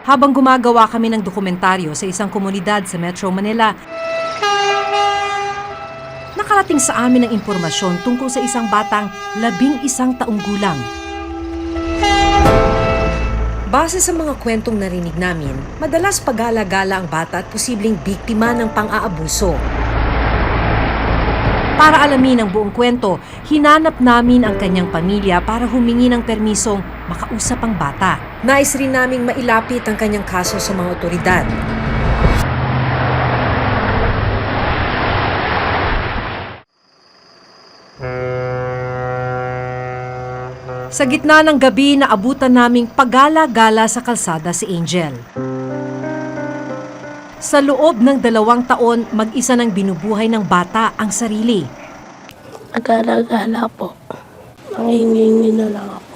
Habang gumagawa kami ng dokumentaryo sa isang komunidad sa Metro Manila, nakarating sa amin ang impormasyon tungkol sa isang batang 11 taong gulang. Base sa mga kwentong narinig namin, madalas pagala-gala ang bata at posibleng biktima ng pang-aabuso. Para alamin ang buong kwento, hinanap namin ang kanyang pamilya para humingi ng permisong makausap ang bata. Nais rin naming mailapit ang kanyang kaso sa mga otoridad. Sa gitna ng gabi, naabutan naming pagala-gala sa kalsada si Angel. Sa loob ng 2 taon, mag-isa nang binubuhay ng bata ang sarili. Nagala-gala po. Nangihingi na lang ako.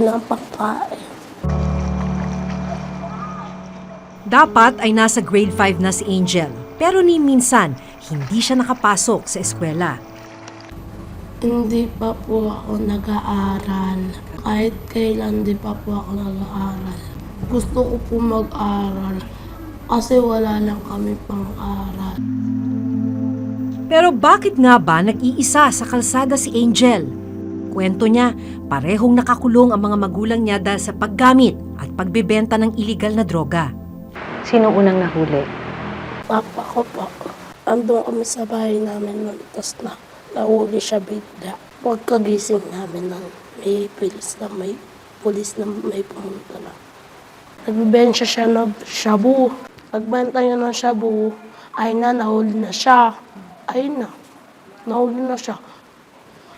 Ilang pagkain. Dapat ay nasa grade 5 na si Angel, pero ni minsan, hindi siya nakapasok sa eskwela. Hindi pa po ako nag-aaral. Kahit kailan di pa po ako nag-aaral. Gusto ko po mag-aral kasi wala lang kami pang-aral. Pero bakit nga ba nag-iisa sa kalsada si Angel? Kwento niya, parehong nakakulong ang mga magulang niya dahil sa paggamit at pagbebenta ng iligal na droga. Sino unang nahuli? Papa ko po. Andun kami sa bahay namin nun. Tapos nahuli siya bigla. Pagkagising namin ng may pulis na may pumunta na. Nagbibensya siya ng shabu. Pagbenta niya ng shabu, ay nahuli na siya. Ay nahuli na siya.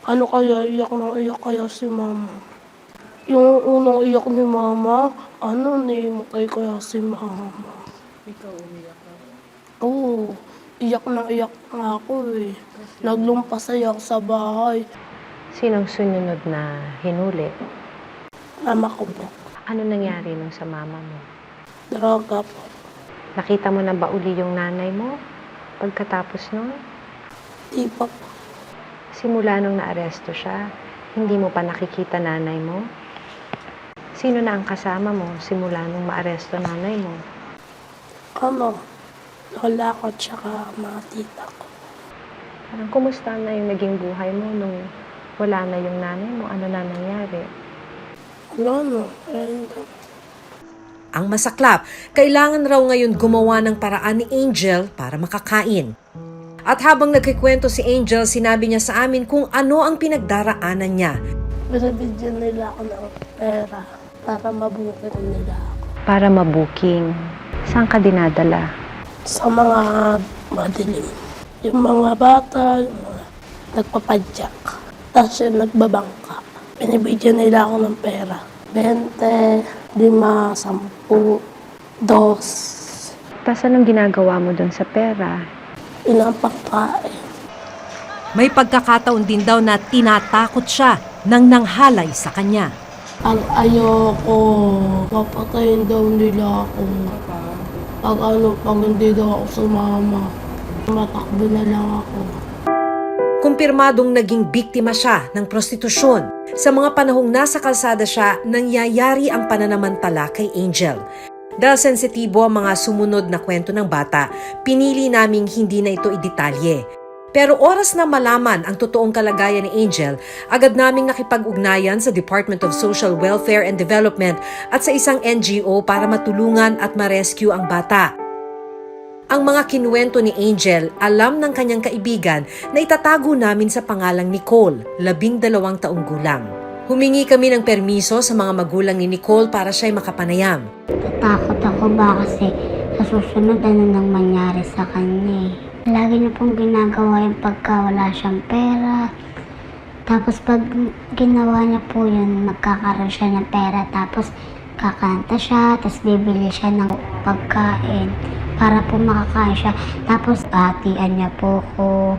Ano kaya, iyak na iyak kaya si mama. Yung unang iyak ni mama, naimatay kaya si mama. Ikaw umiyak ka? Oo, iyak na iyak nga ako eh. Naglumpas ako sa bahay. Sinong sunod na hinuli? Mama ko po. Ano nangyari nung sa mama mo? Droga po. Nakita mo na ba uli yung nanay mo pagkatapos nun? Di pa po. Simula nung naaresto siya, hindi mo pa nakikita nanay mo? Sino na ang kasama mo simula nung maaresto nanay mo? Lola ko tsaka mga tita ko. Parang kumusta na yung naging buhay mo nung wala na yung nanay mo? Ano na nangyari? Ang masaklap, kailangan raw ngayon gumawa ng paraan ni Angel para makakain. At habang nagkikwento si Angel, sinabi niya sa amin kung ano ang pinagdaraanan niya. Binibigyan nila ako ng pera para mabukin nila ako. Para mabuking. Saan ka dinadala? Sa mga madilim. Yung mga bata, yung mga nagpapadyak. Tapos yung nagbabangka. Binibigyan nila ako ng pera. 20, 5, 10, 2. Tapos anong ginagawa mo doon sa pera? Ilang pagkain. May pagkakataon din daw na tinatakot siya nang nanghalay sa kanya. Pag ayoko, papatayin daw nila ako. Pag hindi daw ako sumama, matakbo na lang ako. Kumpirmadong naging biktima siya ng prostitusyon. Sa mga panahong nasa kalsada siya, nangyayari ang pananamantala kay Angel. Dahil sensitibo ang mga sumunod na kwento ng bata, pinili naming hindi na ito idetalye. Pero oras na malaman ang totoong kalagayan ni Angel, agad naming nakipag-ugnayan sa Department of Social Welfare and Development at sa isang NGO para matulungan at ma-rescue ang bata. Ang mga kinuwento ni Angel, alam ng kanyang kaibigan na itatago namin sa pangalang Nicole, 12 taong gulang. Humingi kami ng permiso sa mga magulang ni Nicole para siya'y makapanayam. Natakot ako ba kasi sa susunod ano nang mangyari sa kanya eh. Lagi niya pong ginagawa yung pagka wala siyang pera. Tapos pag ginawa niya po yun, magkakaroon siya ng pera. Tapos kakanta siya, tapos bibili siya ng pagkain para po makakain siya. Tapos hatian niya po ko.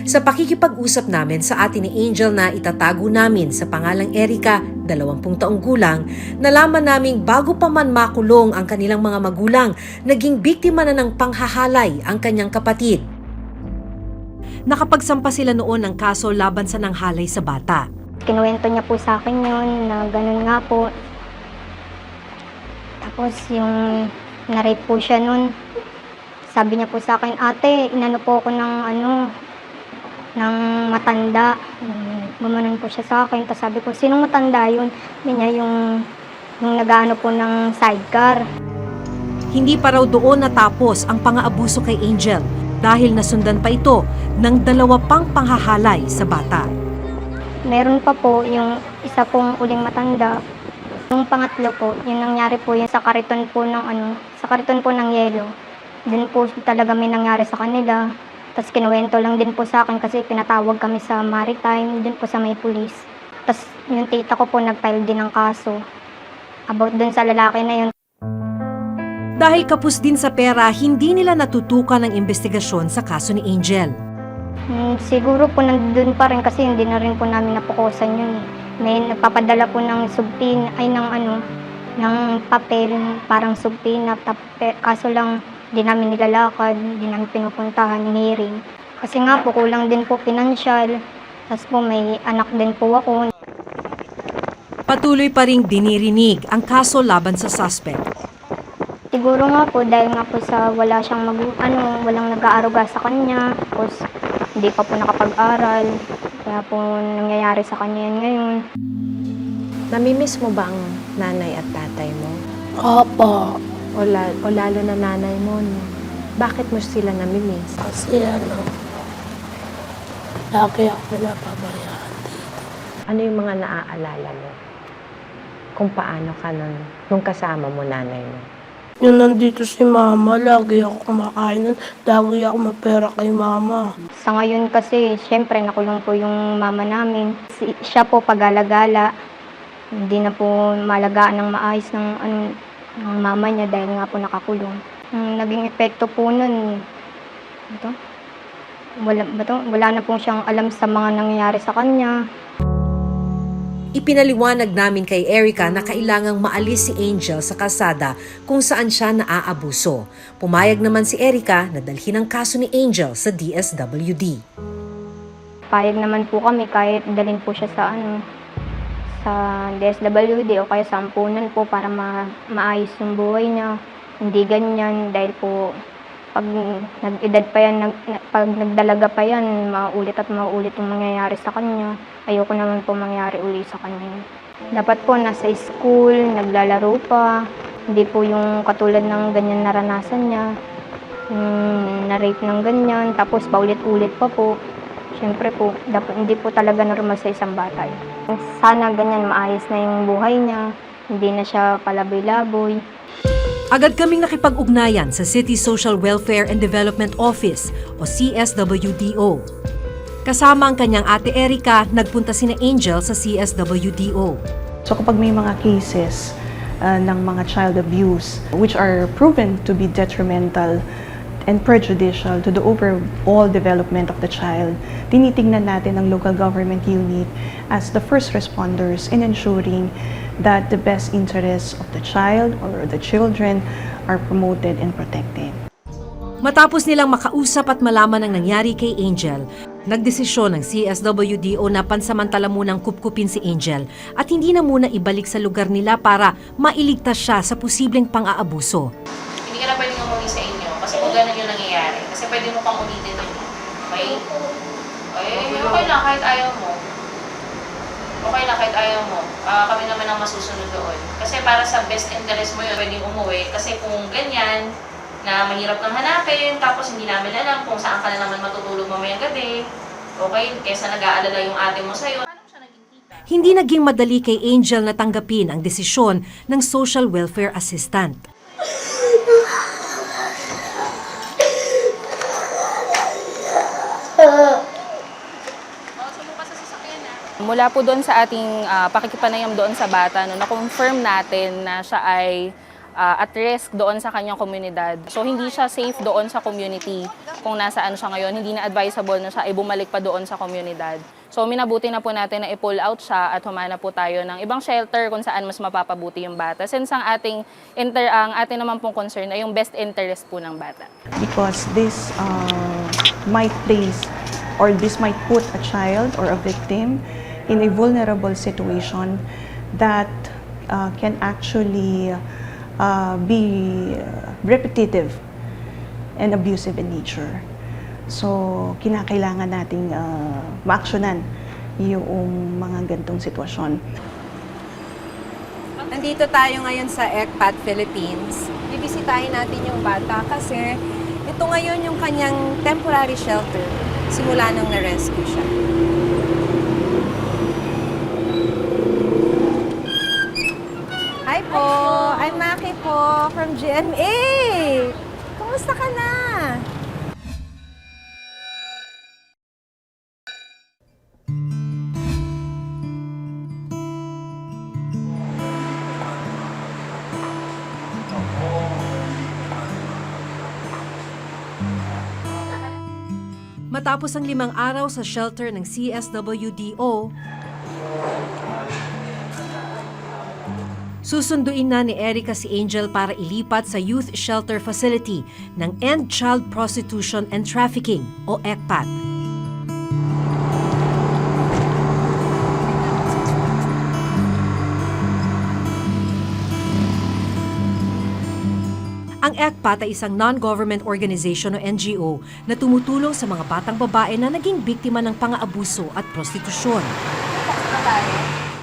Sa pakikipag-usap namin sa atin ni Angel na itatago namin sa pangalang Erica, 20 taong gulang, nalaman naming bago pa man makulong ang kanilang mga magulang, naging biktima na ng panghahalay ang kanyang kapatid. Nakapagsampa sila noon ng kaso laban sa nanghalay sa bata. Kinuwento niya po sa akin yun na ganun nga po. Tapos yung na-rape po siya nun, sabi niya po sa akin, ate, inano po ako ng matanda. Gumanon po siya sa akin. Tapos sabi ko, sinong matanda yun? Sabi niya, yung nag-ano po ng sidecar. Hindi pa raw doon natapos ang pang-aabuso kay Angel dahil nasundan pa ito ng 2 pang panghahalay sa bata. Meron pa po yung isa pong uling matanda. Yung pangatlo po, yung nangyari po yun sa kariton po ng yelo. Doon po talaga may nangyari sa kanila. Tapos kinuwento lang din po sa akin kasi pinatawag kami sa Maritime, doon po sa may pulis. Tapos yung tita ko po nag-file din ng kaso about doon sa lalaki na yun. Dahil kapos din sa pera, hindi nila natutukan ang investigasyon sa kaso ni Angel. Siguro po nandun pa rin kasi hindi na rin po namin napukusan yun. May nagpapadala po ng subpin, ng papel, parang subpina. Kaso lang, di namin nilalakad, di namin pinupuntahan, hearing. Kasi nga po, kulang din po pinansyal. Tapos po may anak din po ako. Patuloy pa ring dinirinig ang kaso laban sa suspect. Siguro nga po, dahil nga po sa wala siyang walang nag-aaruga sa kanya. Tapos hindi pa po nakapag-aral. Kaya po nangyayari sa kanya yan ngayon. Namimiss mo ba ang nanay at tatay mo? Opo. O lalo na nanay mo? Bakit mo sila namimiss? Kasi lagi ako napabayaan. Ano yung mga naaalala mo? Kung paano ka nung kasama mo nanay mo? Yung nandito si mama, lagi ako kumakain nun. Lagi ako mapera kay mama. Sa ngayon kasi, syempre nakulong po yung mama namin. Siya po pag-alagala. Hindi na po malagaan ng maayos ng mama niya dahil nga po nakakulong. Ang naging epekto po nun, wala na po siyang alam sa mga nangyayari sa kanya. Ipinaliwanag namin kay Erica na kailangang maalis si Angel sa kalsada kung saan siya naaabuso. Pumayag naman si Erica na dalhin ang kaso ni Angel sa DSWD. Payag naman po kami kahit dalhin po siya sa DSWD o kaya sa ampunan po para maayos yung buhay niya. Hindi ganyan dahil po pag nag-edad pa yan, pag nagdalaga pa yan, maulit at maulit yung mangyayari sa kanya. Ayoko naman po mangyari uli sa kanya. Dapat po nasa school, naglalaro pa. Hindi po yung katulad ng ganyan naranasan niya. Na-rape ng ganyan, tapos paulit-ulit pa po. Siyempre po, hindi po talaga normal sa isang bata. Sana ganyan maayos na yung buhay niya. Hindi na siya palaboy-laboy. Agad kaming nakipag-ugnayan sa City Social Welfare and Development Office o CSWDO. Kasama ang kanyang ate Erica, nagpunta sina Angel sa CSWDO. So kapag may mga cases ng mga child abuse which are proven to be detrimental and prejudicial to the overall development of the child, tinitingnan natin ang local government unit as the first responders in ensuring that the best interests of the child or the children are promoted and protected. Matapos nilang makausap at malaman ang nangyari kay Angel, nagdesisyon ng CSWDO na pansamantala munang kupkupin si Angel at hindi na muna ibalik sa lugar nila para mailigtas siya sa posibleng pang-aabuso. Hindi ka na pwedeng umuwi sa inyo kasi kung ganun yung nangyayari. Kasi pwede mo pang ulitin yun. Okay? Okay lang kahit ayaw mo. Okay lang kahit ayaw mo. Kami naman ang masusunod doon. Kasi para sa best interest mo yun, pwedeng umuwi. Kasi kung ganyan, na mahirap kang hanapin, tapos hindi namin alam kung saan ka na naman matutulog mamayang gabi. Okay? Kesa nag-aalala yung ate mo sa'yo. Hindi naging madali kay Angel na tanggapin ang desisyon ng social welfare assistant. Mula po doon sa ating pakikipanayam doon sa bata, na-confirm natin na siya ay at risk doon sa kanyang komunidad. So hindi siya safe doon sa community kung nasaan siya ngayon. Hindi na advisable na siya ay bumalik pa doon sa komunidad. So minabuti na po natin na i-pull out siya at humana po tayo ng ibang shelter kung saan mas mapapabuti yung bata. Since ang ating naman pong concern ay yung best interest po ng bata. Because this might place or this might put a child or a victim in a vulnerable situation that can actually be repetitive and abusive in nature. So, kinakailangan nating maaksyonan yung mga gantong sitwasyon. Nandito tayo ngayon sa ECPAT Philippines. Bibisitahin natin yung bata kasi ito ngayon yung kanyang temporary shelter simula nung na-rescue siya. Hi po! I'm Maki po from GMA! Kumusta ka na? Matapos ang 5 araw sa shelter ng CSWDO, susunduin na ni Erica si Angel para ilipat sa Youth Shelter Facility ng End Child Prostitution and Trafficking o ECPAT. Ang ECPAT ay isang non-government organization o NGO na tumutulong sa mga batang babae na naging biktima ng pang-aabuso at prostitusyon.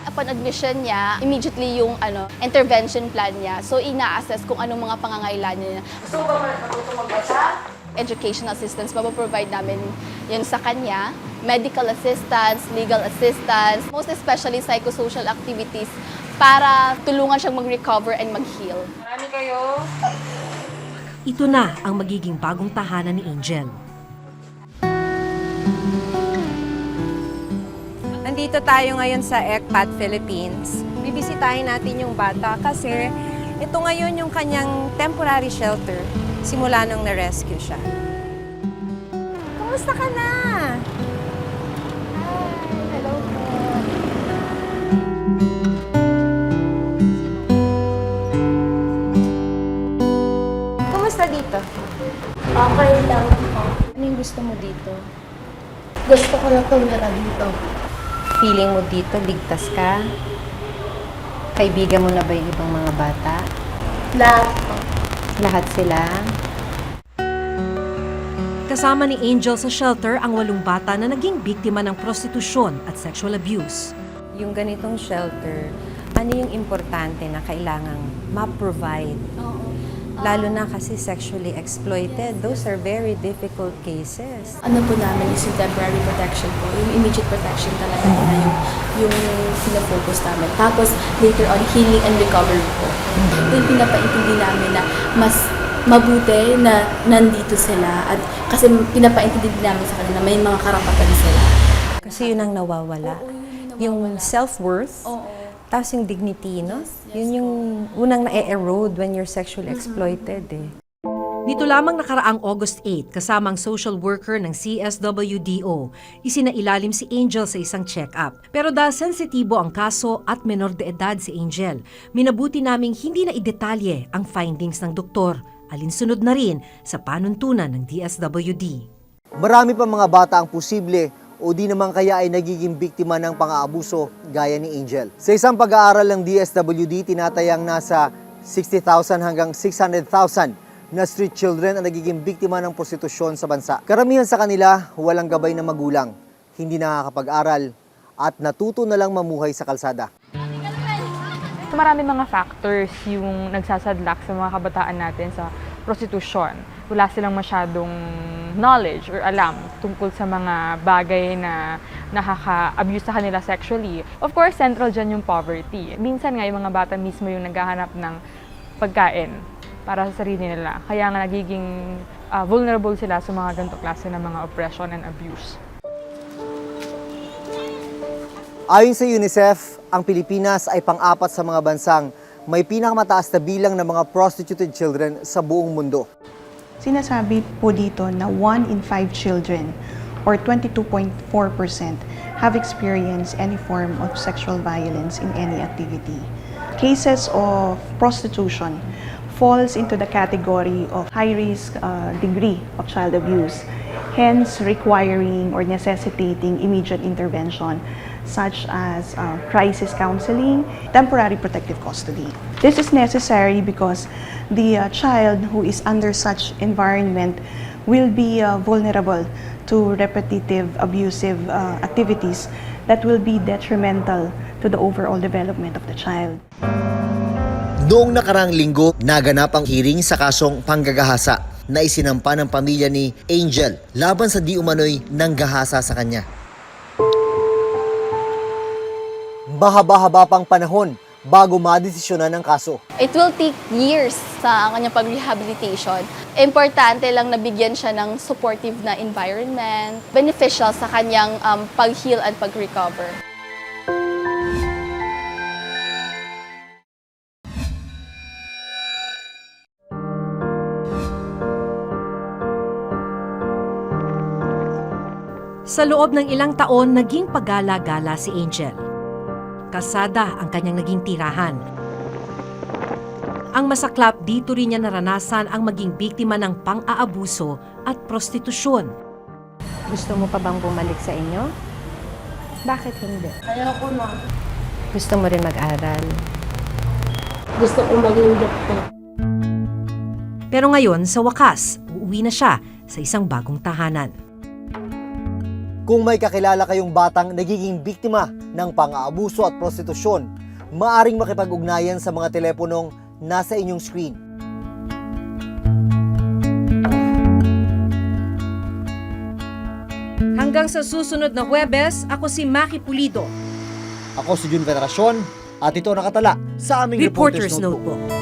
Upon admission niya, immediately yung intervention plan niya. So, ina-assess kung anong mga pangangailangan niya. So, matuto magbasa? Educational assistance, mapaprovide namin yun sa kanya. Medical assistance, legal assistance, most especially psychosocial activities para tulungan siyang mag-recover and mag-heal. Marami kayo. Ito na ang magiging bagong tahanan ni Angel. Nandito tayo ngayon sa ECPAT Philippines. Bibisitahin natin yung bata kasi ito ngayon yung kanyang temporary shelter simula nung na-rescue siya. Kumusta ka na? Hello po. Kumusta dito? Okay lang po. Ano yung gusto mo dito? Gusto ko na tumira dito. Feeling mo dito, ligtas ka? Kaibigan mo na ba yung ibang mga bata? Lahat po. Lahat sila? Kasama ni Angel sa shelter ang 8 bata na naging biktima ng prostitusyon at sexual abuse. Yung ganitong shelter, ano yung importante na kailangang ma-provide? Lalo na kasi sexually exploited. Those are very difficult cases. Ano po namin is yung temporary protection po. Yung immediate protection talaga na yung sinafocus namin. Tapos later on, healing and recovery po. Then pinapaintindi namin na mas mabuti na nandito sila at kasi pinapaintindi din namin sa kanila na may mga karapatan sila. Kasi yun ang nawawala. Yung self-worth, tapos yung dignity, no? Yun yung unang na-erode when you're sexually exploited, eh. Nito lamang nakaraang August 8, kasama ang social worker ng CSWDO, isinailalim si Angel sa isang check-up. Pero dahil sensitibo ang kaso at menor de edad si Angel, minabuti naming hindi na idetalye ang findings ng doktor, alinsunod na rin sa panuntunan ng DSWD. Marami pa mga bata ang posible o di naman kaya ay nagiging biktima ng pang-aabuso gaya ni Angel. Sa isang pag-aaral ng DSWD, tinatayang nasa 60,000 hanggang 600,000 na street children ang nagiging biktima ng prostitusyon sa bansa. Karamihan sa kanila, walang gabay na magulang, hindi nakakapag-aral, at natuto na lang mamuhay sa kalsada. So, marami mga factors yung nagsasadlak sa mga kabataan natin sa prostitusyon. Wala silang masyadong knowledge or alam tungkol sa mga bagay na nakaka-abuse sa kanila sexually. Of course, central dyan yung poverty. Minsan nga yung mga bata mismo yung naghahanap ng pagkain para sa sarili nila. Kaya nga nagiging vulnerable sila sa mga ganito klase ng mga oppression and abuse. Ayon sa UNICEF, ang Pilipinas ay pang-4 sa mga bansang may pinakamataas na bilang ng mga prostituted children sa buong mundo. Sinasabi po dito na 1 in 5 children or 22.4% have experienced any form of sexual violence in any activity. Cases of prostitution falls into the category of high-risk degree of child abuse, hence requiring or necessitating immediate intervention such as crisis counseling, temporary protective custody. This is necessary because the child who is under such environment will be vulnerable to repetitive abusive activities that will be detrimental to the overall development of the child. Noong nakarang linggo, naganap ang hearing sa kasong panggagahasa na isinampa ng pamilya ni Angel laban sa di umano'y nanggahasa sa kanya. Mahaba-haba pang panahon bago madesisyonan ang kaso. It will take years sa kanyang pag-rehabilitation. Importante lang nabigyan siya ng supportive na environment, beneficial sa kanyang pag-heal at pag-recover. Sa loob ng ilang taon, naging pagala-gala si Angel. Kasada ang kanyang naging tirahan. Ang masaklap, dito rin niya naranasan ang maging biktima ng pang-aabuso at prostitusyon. Gusto mo pa bang bumalik sa inyo? Bakit hindi? Ayoko na. Gusto mo rin mag-aral? Gusto ko maging doktor. Pero ngayon, sa wakas, uuwi na siya sa isang bagong tahanan. Kung may kakilala kayong batang nagiging biktima ng pang-aabuso at prostitusyon, maaring makipag-ugnayan sa mga teleponong nasa inyong screen. Hanggang sa susunod na Huwebes, ako si Maki Pulido. Ako si Jun Veneracion at ito nakatala sa aming Reporter's Notebook. Notebook.